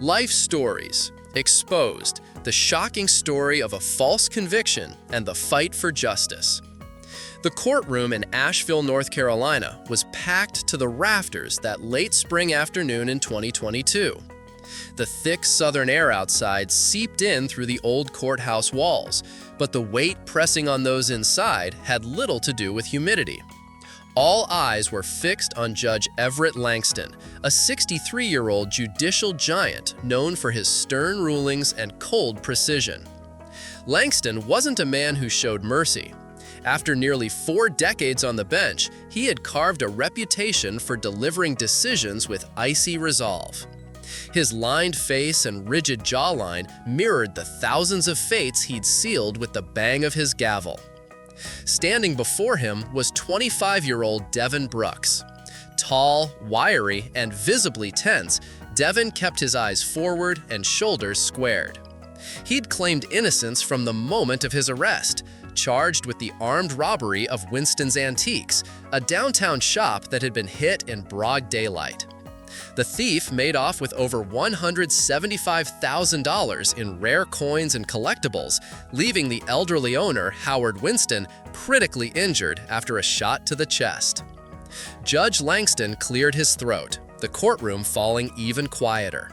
Life Stories Exposed, the shocking story of a false conviction and the fight for justice. The courtroom in Asheville, North Carolina was packed to the rafters that late spring afternoon in 2022. The thick southern air outside seeped in through the old courthouse walls, but the weight pressing on those inside had little to do with humidity. All eyes were fixed on Judge Everett Langston, a 63-year-old judicial giant known for his stern rulings and cold precision. Langston wasn't a man who showed mercy. After nearly 4 decades on the bench, he had carved a reputation for delivering decisions with icy resolve. His lined face and rigid jawline mirrored the thousands of fates he'd sealed with the bang of his gavel. Standing before him was 25-year-old Devin Brooks. Tall, wiry, and visibly tense, Devin kept his eyes forward and shoulders squared. He'd claimed innocence from the moment of his arrest, charged with the armed robbery of Winston's Antiques, a downtown shop that had been hit in broad daylight. The thief made off with over $175,000 in rare coins and collectibles, leaving the elderly owner, Howard Winston, critically injured after a shot to the chest. Judge Langston cleared his throat, the courtroom falling even quieter.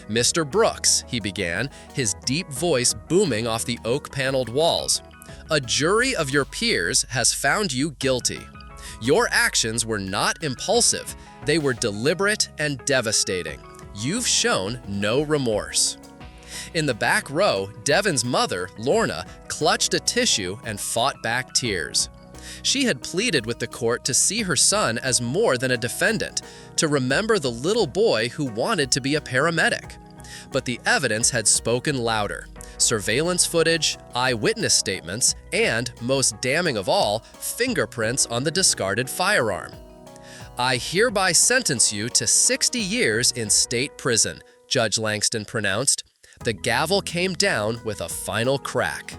"Mr. Brooks," he began, his deep voice booming off the oak-paneled walls, "a jury of your peers has found you guilty. Your actions were not impulsive. They were deliberate and devastating. You've shown no remorse." In the back row, Devin's mother, Lorna, clutched a tissue and fought back tears. She had pleaded with the court to see her son as more than a defendant, to remember the little boy who wanted to be a paramedic. But the evidence had spoken louder. Surveillance footage, eyewitness statements, and, most damning of all, fingerprints on the discarded firearm. "I hereby sentence you to 60 years in state prison," Judge Langston pronounced. The gavel came down with a final crack.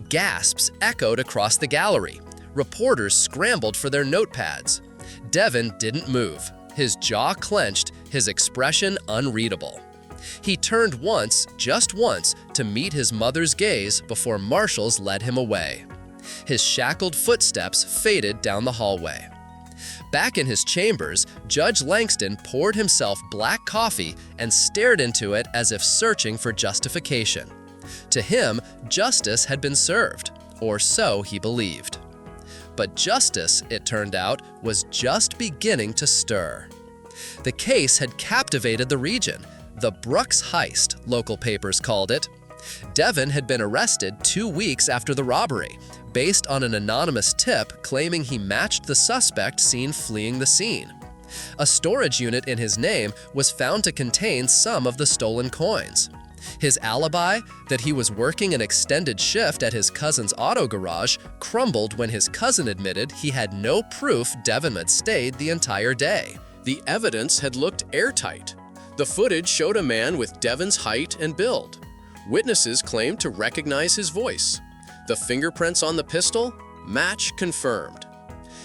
Gasps echoed across the gallery. Reporters scrambled for their notepads. Devin didn't move, his jaw clenched, his expression unreadable. He turned once, just once, to meet his mother's gaze before marshals led him away. His shackled footsteps faded down the hallway. Back in his chambers, Judge Langston poured himself black coffee and stared into it as if searching for justification. To him, justice had been served, or so he believed. But justice, it turned out, was just beginning to stir. The case had captivated the region. The Brooks heist, local papers called it. Devin had been arrested 2 weeks after the robbery, based on an anonymous tip claiming he matched the suspect seen fleeing the scene. A storage unit in his name was found to contain some of the stolen coins. His alibi, that he was working an extended shift at his cousin's auto garage, crumbled when his cousin admitted he had no proof Devin had stayed the entire day. The evidence had looked airtight. The footage showed a man with Devin's height and build. Witnesses claimed to recognize his voice. The fingerprints on the pistol? Match confirmed.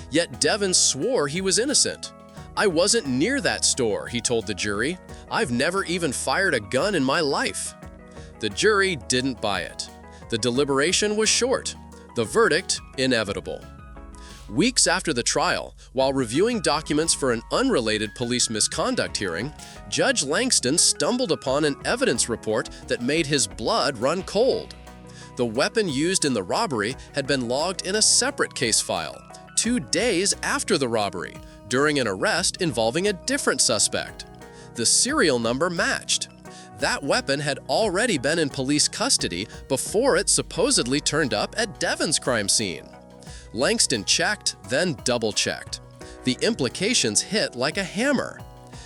Yet Devin swore he was innocent. "I wasn't near that store," he told the jury. "I've never even fired a gun in my life." The jury didn't buy it. The deliberation was short. The verdict, inevitable. Weeks after the trial, while reviewing documents for an unrelated police misconduct hearing, Judge Langston stumbled upon an evidence report that made his blood run cold. The weapon used in the robbery had been logged in a separate case file, 2 days after the robbery, during an arrest involving a different suspect. The serial number matched. That weapon had already been in police custody before it supposedly turned up at Devin's crime scene. Langston checked, then double-checked. The implications hit like a hammer.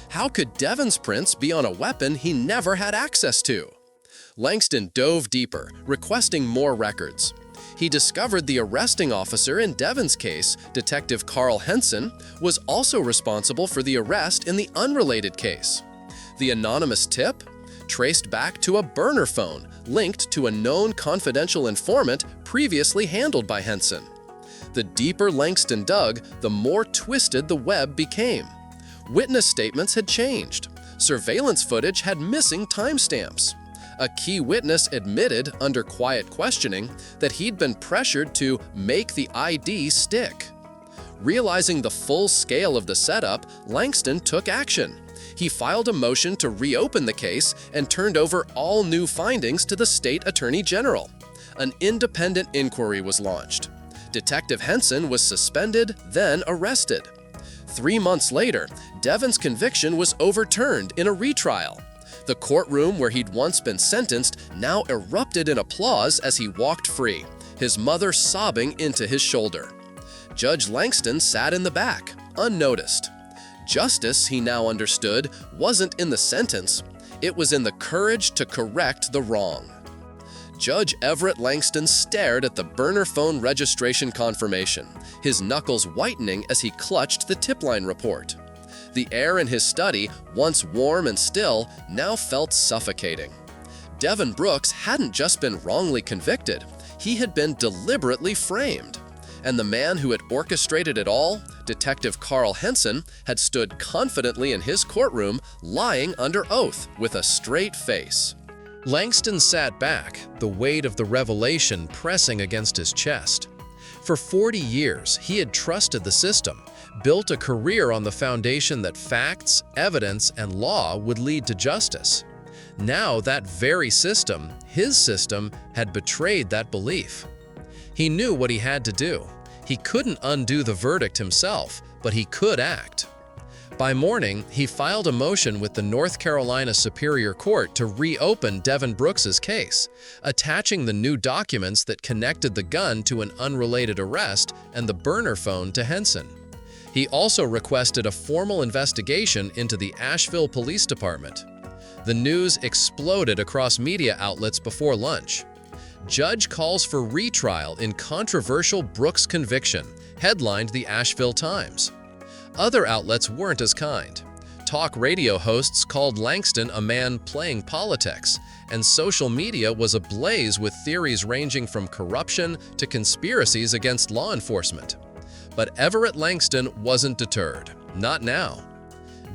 How could Devin's prints be on a weapon he never had access to? Langston dove deeper, requesting more records. He discovered the arresting officer in Devin's case, Detective Carl Henson, was also responsible for the arrest in the unrelated case. The anonymous tip? Traced back to a burner phone linked to a known confidential informant previously handled by Henson. The deeper Langston dug, the more twisted the web became. Witness statements had changed. Surveillance footage had missing timestamps. A key witness admitted, under quiet questioning, that he'd been pressured to make the ID stick. Realizing the full scale of the setup, Langston took action. He filed a motion to reopen the case and turned over all new findings to the state attorney general. An independent inquiry was launched. Detective Henson was suspended, then arrested. 3 months later, Devon's conviction was overturned in a retrial. The courtroom where he'd once been sentenced now erupted in applause as he walked free, his mother sobbing into his shoulder. Judge Langston sat in the back, unnoticed. Justice, he now understood, wasn't in the sentence. It was in the courage to correct the wrong. Judge Everett Langston stared at the burner phone registration confirmation, his knuckles whitening as he clutched the tip line report. The air in his study, once warm and still, now felt suffocating. Devon Brooks hadn't just been wrongly convicted, he had been deliberately framed. And the man who had orchestrated it all, Detective Carl Henson, had stood confidently in his courtroom, lying under oath with a straight face. Langston sat back, the weight of the revelation pressing against his chest. For 40 years, he had trusted the system, built a career on the foundation that facts, evidence, and law would lead to justice. Now that very system, his system, had betrayed that belief. He knew what he had to do. He couldn't undo the verdict himself, but he could act. By morning, he filed a motion with the North Carolina Superior Court to reopen Devon Brooks's case, attaching the new documents that connected the gun to an unrelated arrest and the burner phone to Henson. He also requested a formal investigation into the Asheville Police Department. The news exploded across media outlets before lunch. Judge calls for retrial in controversial Brooks conviction, headlined the Asheville Times. Other outlets weren't as kind. Talk radio hosts called Langston a man playing politics, and social media was ablaze with theories ranging from corruption to conspiracies against law enforcement. But Everett Langston wasn't deterred. Not now.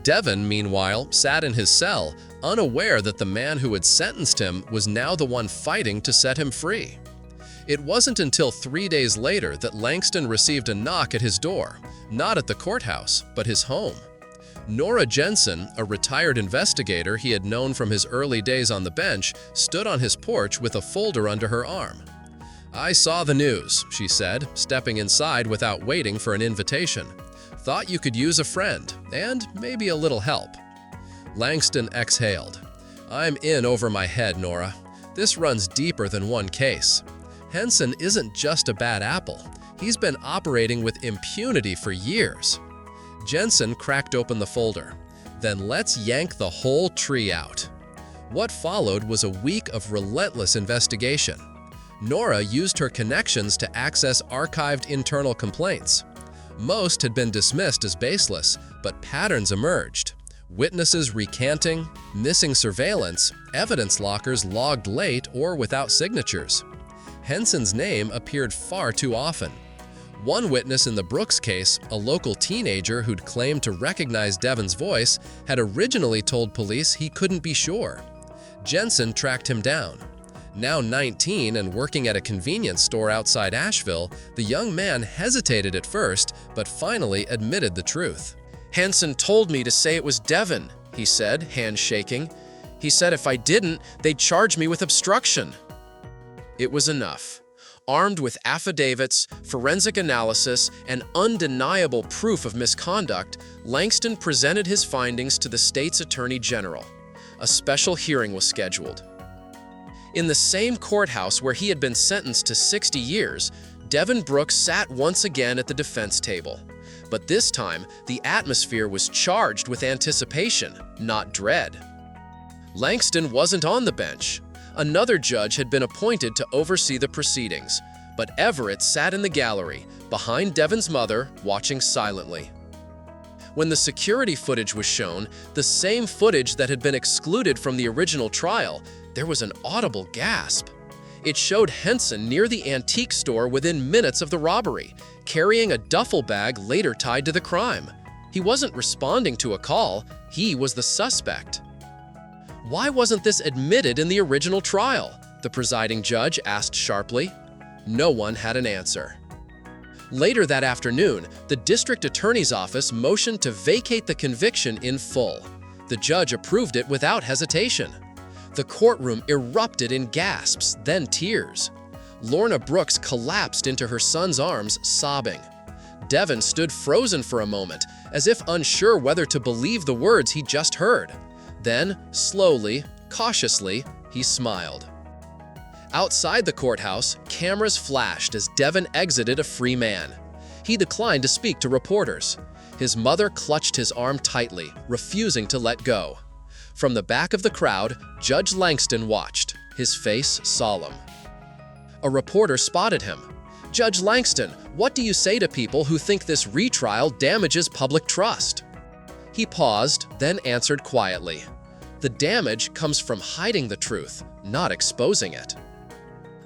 Devon, meanwhile, sat in his cell, unaware that the man who had sentenced him was now the one fighting to set him free. It wasn't until 3 days later that Langston received a knock at his door, not at the courthouse, but his home. Nora Jensen, a retired investigator he had known from his early days on the bench, stood on his porch with a folder under her arm. "I saw the news," she said, stepping inside without waiting for an invitation. "Thought you could use a friend, and maybe a little help." Langston exhaled. "I'm in over my head, Nora. This runs deeper than one case. Henson isn't just a bad apple. He's been operating with impunity for years." Jensen cracked open the folder. "Then let's yank the whole tree out." What followed was a week of relentless investigation. Nora used her connections to access archived internal complaints. Most had been dismissed as baseless, but patterns emerged. Witnesses recanting, missing surveillance, evidence lockers logged late or without signatures. Henson's name appeared far too often. One witness in the Brooks case, a local teenager who'd claimed to recognize Devon's voice, had originally told police he couldn't be sure. Jensen tracked him down. Now 19 and working at a convenience store outside Asheville, the young man hesitated at first, but finally admitted the truth. "Henson told me to say it was Devon," he said, hands shaking. "He said if I didn't, they'd charge me with obstruction." It was enough. Armed with affidavits, forensic analysis, and undeniable proof of misconduct, Langston presented his findings to the state's attorney general. A special hearing was scheduled. In the same courthouse where he had been sentenced to 60 years, Devon Brooks sat once again at the defense table. But this time, the atmosphere was charged with anticipation, not dread. Langston wasn't on the bench. Another judge had been appointed to oversee the proceedings, but Everett sat in the gallery, behind Devon's mother, watching silently. When the security footage was shown, the same footage that had been excluded from the original trial, there was an audible gasp. It showed Henson near the antique store within minutes of the robbery, carrying a duffel bag later tied to the crime. He wasn't responding to a call, he was the suspect. Why wasn't this admitted in the original trial? The presiding judge asked sharply. No one had an answer. Later that afternoon, the district attorney's office motioned to vacate the conviction in full. The judge approved it without hesitation. The courtroom erupted in gasps, then tears. Lorna Brooks collapsed into her son's arms, sobbing. Devin stood frozen for a moment, as if unsure whether to believe the words he just heard. Then, slowly, cautiously, he smiled. Outside the courthouse, cameras flashed as Devin exited a free man. He declined to speak to reporters. His mother clutched his arm tightly, refusing to let go. From the back of the crowd, Judge Langston watched, his face solemn. A reporter spotted him. "Judge Langston, what do you say to people who think this retrial damages public trust?" He paused, then answered quietly. "The damage comes from hiding the truth, not exposing it."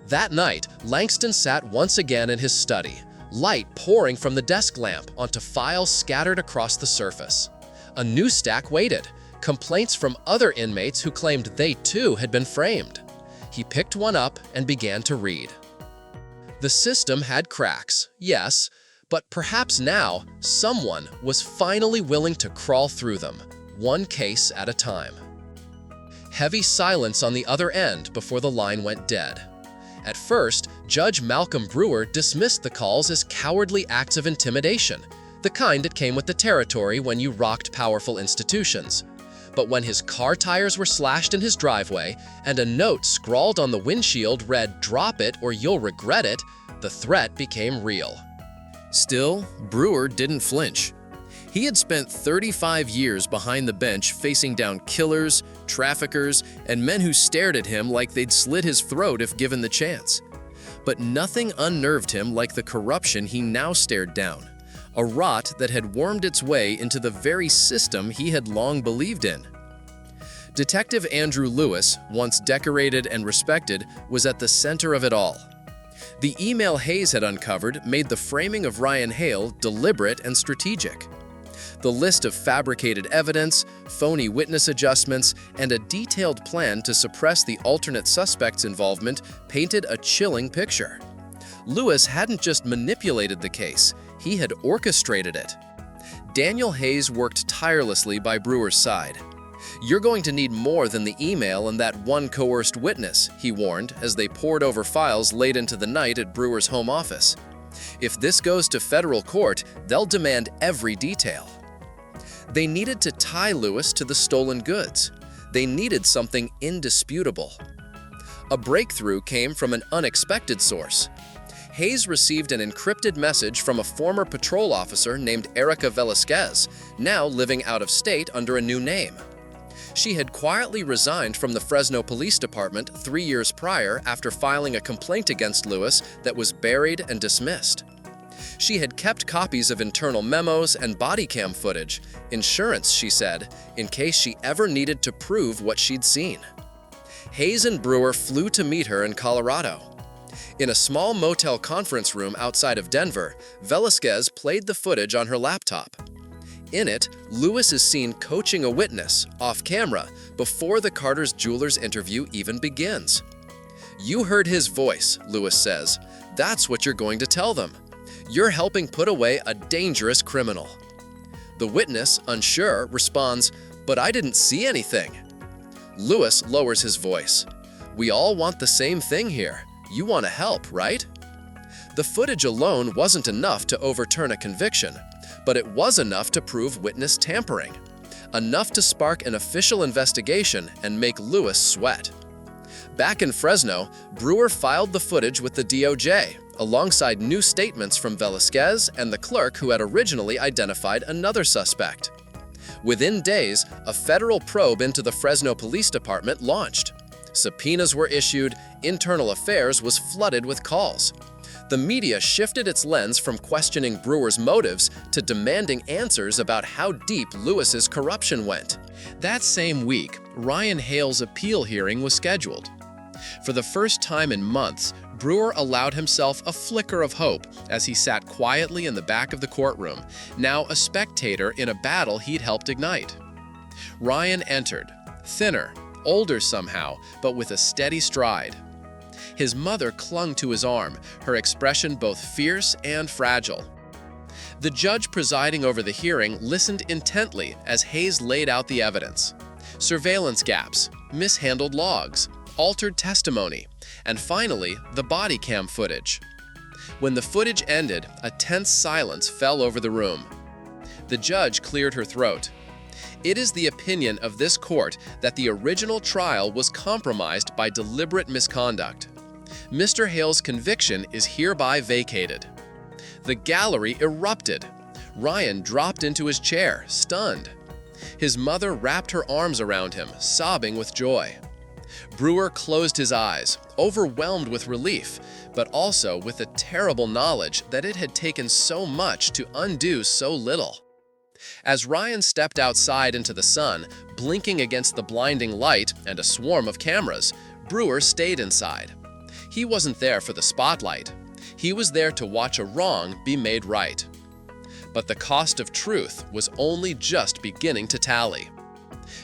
That night, Langston sat once again in his study, light pouring from the desk lamp onto files scattered across the surface. A new stack waited, complaints from other inmates who claimed they too had been framed. He picked one up and began to read. The system had cracks, yes, but perhaps now someone was finally willing to crawl through them, one case at a time. Heavy silence on the other end before the line went dead. At first, Judge Malcolm Brewer dismissed the calls as cowardly acts of intimidation, the kind that came with the territory when you rocked powerful institutions. But when his car tires were slashed in his driveway and a note scrawled on the windshield read, "Drop it or you'll regret it," the threat became real. Still, Brewer didn't flinch. He had spent 35 years behind the bench facing down killers, traffickers, and men who stared at him like they'd slit his throat if given the chance. But nothing unnerved him like the corruption he now stared down, a rot that had wormed its way into the very system he had long believed in. Detective Andrew Lewis, once decorated and respected, was at the center of it all. The email Hayes had uncovered made the framing of Ryan Hale deliberate and strategic. The list of fabricated evidence, phony witness adjustments, and a detailed plan to suppress the alternate suspect's involvement painted a chilling picture. Lewis hadn't just manipulated the case, he had orchestrated it. Daniel Hayes worked tirelessly by Brewer's side. "You're going to need more than the email and that one coerced witness," he warned as they pored over files late into the night at Brewer's home office. "If this goes to federal court, they'll demand every detail." They needed to tie Lewis to the stolen goods. They needed something indisputable. A breakthrough came from an unexpected source. Hayes received an encrypted message from a former patrol officer named Erica Velasquez, now living out of state under a new name. She had quietly resigned from the Fresno Police Department 3 years prior after filing a complaint against Lewis that was buried and dismissed. She had kept copies of internal memos and body cam footage, insurance, she said, in case she ever needed to prove what she'd seen. Hayes and Brewer flew to meet her in Colorado. In a small motel conference room outside of Denver, Velasquez played the footage on her laptop. In it, Lewis is seen coaching a witness, off camera, before the Carter's Jewelers interview even begins. "You heard his voice," Lewis says. "That's what you're going to tell them. You're helping put away a dangerous criminal." The witness, unsure, responds, "But I didn't see anything." Lewis lowers his voice. "We all want the same thing here. You want to help, right?" The footage alone wasn't enough to overturn a conviction, but it was enough to prove witness tampering. Enough to spark an official investigation and make Lewis sweat. Back in Fresno, Brewer filed the footage with the DOJ, alongside new statements from Velasquez and the clerk who had originally identified another suspect. Within days, a federal probe into the Fresno Police Department launched. Subpoenas were issued, internal affairs was flooded with calls. The media shifted its lens from questioning Brewer's motives to demanding answers about how deep Lewis's corruption went. That same week, Ryan Hale's appeal hearing was scheduled. For the first time in months, Brewer allowed himself a flicker of hope as he sat quietly in the back of the courtroom, now a spectator in a battle he'd helped ignite. Ryan entered, thinner, older somehow, but with a steady stride. His mother clung to his arm, her expression both fierce and fragile. The judge presiding over the hearing listened intently as Hayes laid out the evidence. Surveillance gaps, mishandled logs, altered testimony, and finally, the body cam footage. When the footage ended, a tense silence fell over the room. The judge cleared her throat. It is the opinion of this court that the original trial was compromised by deliberate misconduct. Mr. Hale's conviction is hereby vacated. The gallery erupted. Ryan dropped into his chair, stunned. His mother wrapped her arms around him, sobbing with joy. Brewer closed his eyes, overwhelmed with relief, but also with the terrible knowledge that it had taken so much to undo so little. As Ryan stepped outside into the sun, blinking against the blinding light and a swarm of cameras, Brewer stayed inside. He wasn't there for the spotlight. He was there to watch a wrong be made right. But the cost of truth was only just beginning to tally.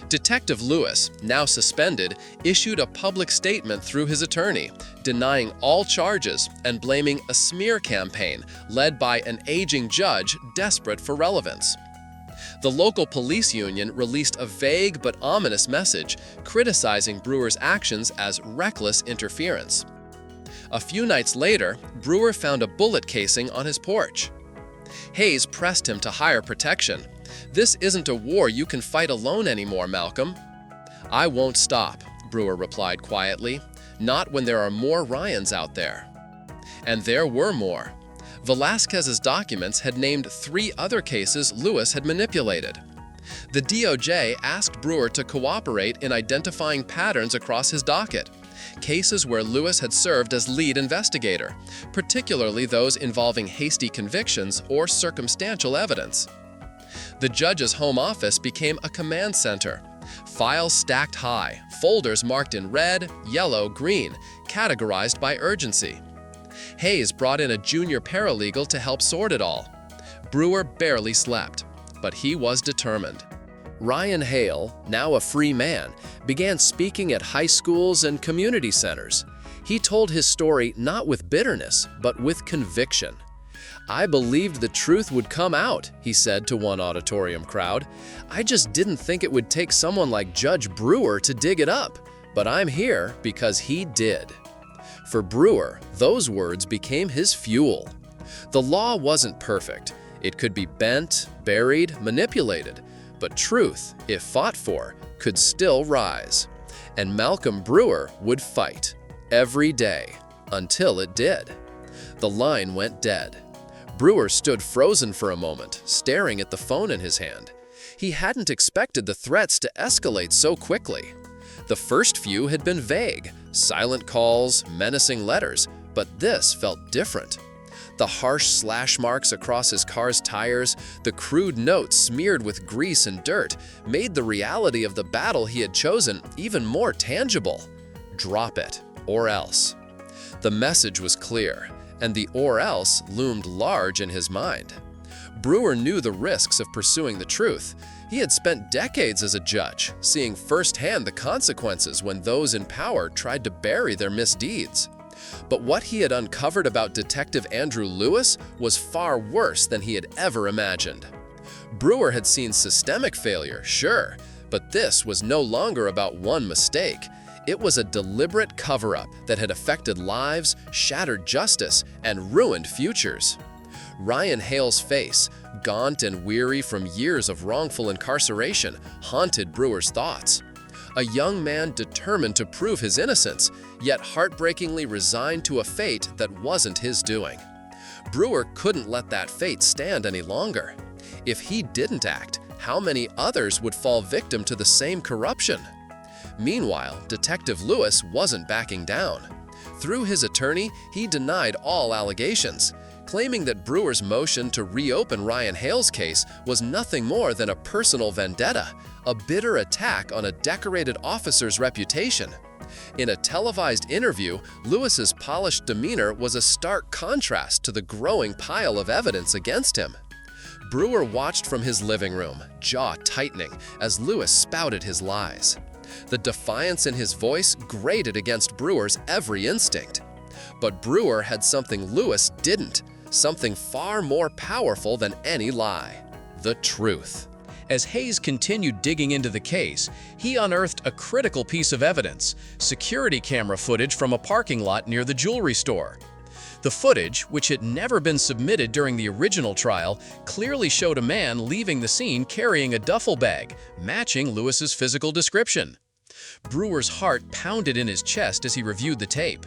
Detective Lewis, now suspended, issued a public statement through his attorney, denying all charges and blaming a smear campaign led by an aging judge desperate for relevance. The local police union released a vague but ominous message criticizing Brewer's actions as reckless interference. A few nights later, Brewer found a bullet casing on his porch. Hayes pressed him to hire protection. "This isn't a war you can fight alone anymore, Malcolm." "I won't stop," Brewer replied quietly. "Not when there are more Ryans out there." And there were more. Velasquez's documents had named 3 other cases Lewis had manipulated. The DOJ asked Brewer to cooperate in identifying patterns across his docket, cases where Lewis had served as lead investigator, particularly those involving hasty convictions or circumstantial evidence. The judge's home office became a command center. Files stacked high, folders marked in red, yellow, green, categorized by urgency. Hayes brought in a junior paralegal to help sort it all. Brewer barely slept, but he was determined. Ryan Hale, now a free man, began speaking at high schools and community centers. He told his story not with bitterness, but with conviction. "I believed the truth would come out," he said to one auditorium crowd. "I just didn't think it would take someone like Judge Brewer to dig it up, but I'm here because he did." For Brewer, those words became his fuel. The law wasn't perfect. It could be bent, buried, manipulated, but truth, if fought for, could still rise. And Malcolm Brewer would fight, every day, until it did. The line went dead. Brewer stood frozen for a moment, staring at the phone in his hand. He hadn't expected the threats to escalate so quickly. The first few had been vague, silent calls, menacing letters, but this felt different. The harsh slash marks across his car's tires, the crude notes smeared with grease and dirt, made the reality of the battle he had chosen even more tangible. Drop it, or else. The message was clear, and the "or else" loomed large in his mind. Brewer knew the risks of pursuing the truth. He had spent decades as a judge, seeing firsthand the consequences when those in power tried to bury their misdeeds. But what he had uncovered about Detective Andrew Lewis was far worse than he had ever imagined. Brewer had seen systemic failure, sure, but this was no longer about one mistake. It was a deliberate cover-up that had affected lives, shattered justice, and ruined futures. Ryan Hale's face, gaunt and weary from years of wrongful incarceration, haunted Brewer's thoughts. A young man determined to prove his innocence, yet heartbreakingly resigned to a fate that wasn't his doing. Brewer couldn't let that fate stand any longer. If he didn't act, how many others would fall victim to the same corruption? Meanwhile, Detective Lewis wasn't backing down. Through his attorney, he denied all allegations, claiming that Brewer's motion to reopen Ryan Hale's case was nothing more than a personal vendetta, a bitter attack on a decorated officer's reputation. In a televised interview, Lewis's polished demeanor was a stark contrast to the growing pile of evidence against him. Brewer watched from his living room, jaw tightening, as Lewis spouted his lies. The defiance in his voice grated against Brewer's every instinct. But Brewer had something Lewis didn't, something far more powerful than any lie: the truth. As Hayes continued digging into the case, he unearthed a critical piece of evidence: security camera footage from a parking lot near the jewelry store. The footage, which had never been submitted during the original trial, clearly showed a man leaving the scene carrying a duffel bag, matching Lewis's physical description. Brewer's heart pounded in his chest as he reviewed the tape.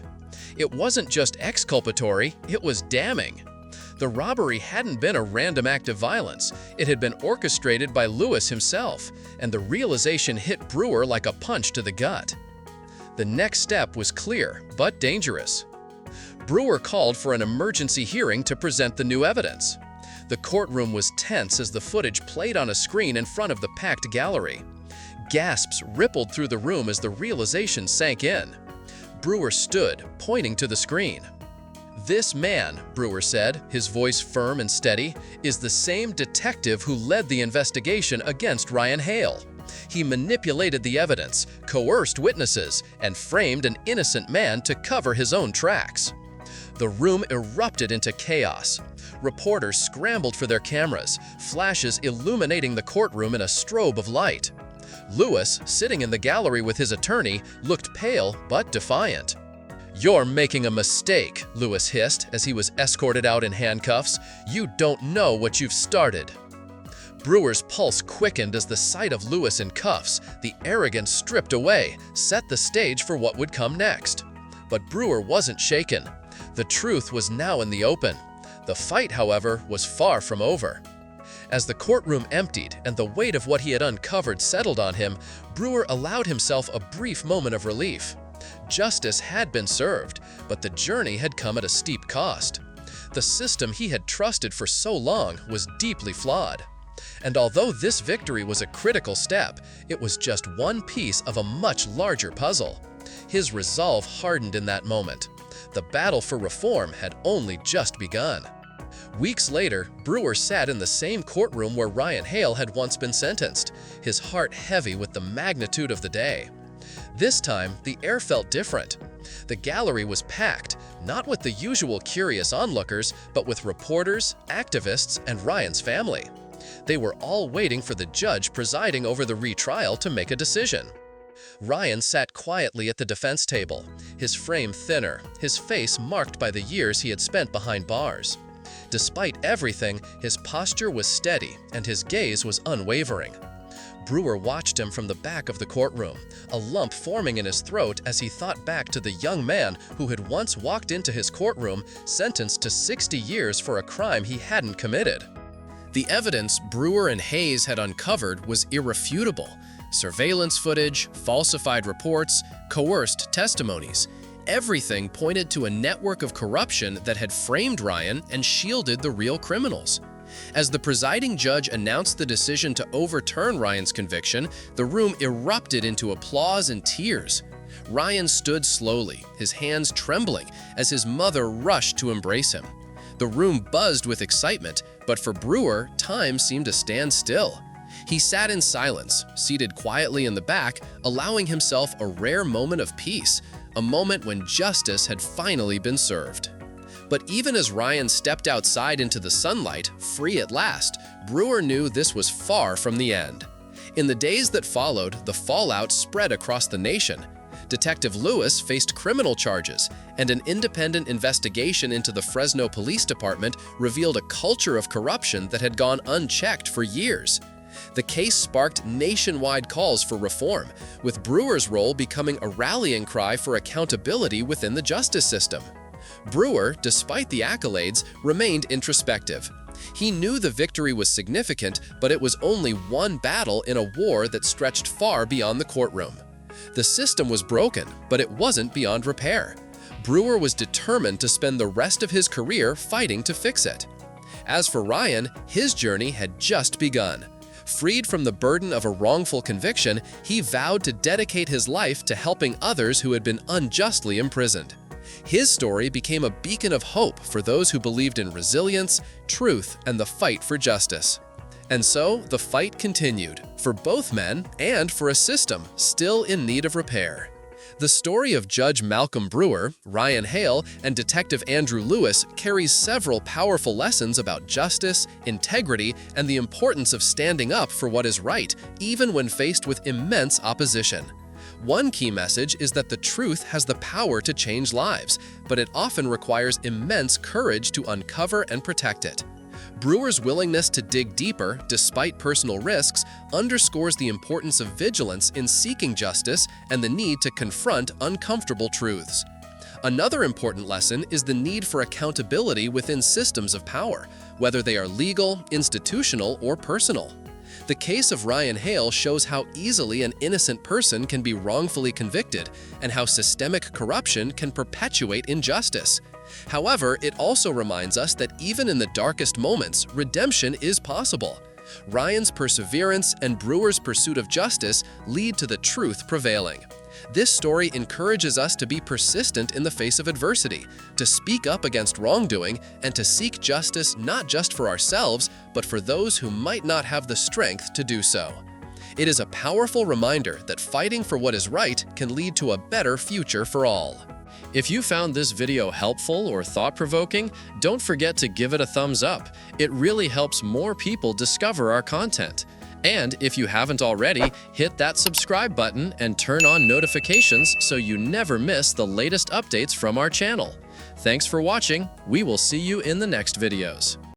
It wasn't just exculpatory, it was damning. The robbery hadn't been a random act of violence. It had been orchestrated by Lewis himself, and the realization hit Brewer like a punch to the gut. The next step was clear, but dangerous. Brewer called for an emergency hearing to present the new evidence. The courtroom was tense as the footage played on a screen in front of the packed gallery. Gasps rippled through the room as the realization sank in. Brewer stood, pointing to the screen. "This man," Brewer said, his voice firm and steady, "is the same detective who led the investigation against Ryan Hale. He manipulated the evidence, coerced witnesses, and framed an innocent man to cover his own tracks." The room erupted into chaos. Reporters scrambled for their cameras, flashes illuminating the courtroom in a strobe of light. Lewis, sitting in the gallery with his attorney, looked pale but defiant. "You're making a mistake," Lewis hissed as he was escorted out in handcuffs. "You don't know what you've started." Brewer's pulse quickened as the sight of Lewis in cuffs, the arrogance stripped away, set the stage for what would come next. But Brewer wasn't shaken. The truth was now in the open. The fight, however, was far from over. As the courtroom emptied and the weight of what he had uncovered settled on him, Brewer allowed himself a brief moment of relief. Justice had been served, but the journey had come at a steep cost. The system he had trusted for so long was deeply flawed. And although this victory was a critical step, it was just one piece of a much larger puzzle. His resolve hardened in that moment. The battle for reform had only just begun. Weeks later, Brewer sat in the same courtroom where Ryan Hale had once been sentenced, his heart heavy with the magnitude of the day. This time, the air felt different. The gallery was packed, not with the usual curious onlookers, but with reporters, activists, and Ryan's family. They were all waiting for the judge presiding over the retrial to make a decision. Ryan sat quietly at the defense table, his frame thinner, his face marked by the years he had spent behind bars. Despite everything, his posture was steady and his gaze was unwavering. Brewer watched him from the back of the courtroom, a lump forming in his throat as he thought back to the young man who had once walked into his courtroom, sentenced to 60 years for a crime he hadn't committed. The evidence Brewer and Hayes had uncovered was irrefutable. Surveillance footage, falsified reports, coerced testimonies. Everything pointed to a network of corruption that had framed Ryan and shielded the real criminals. As the presiding judge announced the decision to overturn Ryan's conviction, the room erupted into applause and tears. Ryan stood slowly, his hands trembling, as his mother rushed to embrace him. The room buzzed with excitement, but for Brewer, time seemed to stand still. He sat in silence, seated quietly in the back, allowing himself a rare moment of peace, a moment when justice had finally been served. But even as Ryan stepped outside into the sunlight, free at last, Brewer knew this was far from the end. In the days that followed, the fallout spread across the nation. Detective Lewis faced criminal charges, and an independent investigation into the Fresno Police Department revealed a culture of corruption that had gone unchecked for years. The case sparked nationwide calls for reform, with Brewer's role becoming a rallying cry for accountability within the justice system. Brewer, despite the accolades, remained introspective. He knew the victory was significant, but it was only one battle in a war that stretched far beyond the courtroom. The system was broken, but it wasn't beyond repair. Brewer was determined to spend the rest of his career fighting to fix it. As for Ryan, his journey had just begun. Freed from the burden of a wrongful conviction, he vowed to dedicate his life to helping others who had been unjustly imprisoned. His story became a beacon of hope for those who believed in resilience, truth, and the fight for justice. And so, the fight continued, for both men and for a system still in need of repair. The story of Judge Malcolm Brewer, Ryan Hale, and Detective Andrew Lewis carries several powerful lessons about justice, integrity, and the importance of standing up for what is right, even when faced with immense opposition. One key message is that the truth has the power to change lives, but it often requires immense courage to uncover and protect it. Brewer's willingness to dig deeper, despite personal risks, underscores the importance of vigilance in seeking justice and the need to confront uncomfortable truths. Another important lesson is the need for accountability within systems of power, whether they are legal, institutional, or personal. The case of Ryan Hale shows how easily an innocent person can be wrongfully convicted and how systemic corruption can perpetuate injustice. However, it also reminds us that even in the darkest moments, redemption is possible. Ryan's perseverance and Brewer's pursuit of justice lead to the truth prevailing. This story encourages us to be persistent in the face of adversity, to speak up against wrongdoing, and to seek justice not just for ourselves, but for those who might not have the strength to do so. It is a powerful reminder that fighting for what is right can lead to a better future for all. If you found this video helpful or thought-provoking, don't forget to give it a thumbs up. It really helps more people discover our content. And if you haven't already, hit that subscribe button and turn on notifications so you never miss the latest updates from our channel. Thanks for watching. We will see you in the next videos.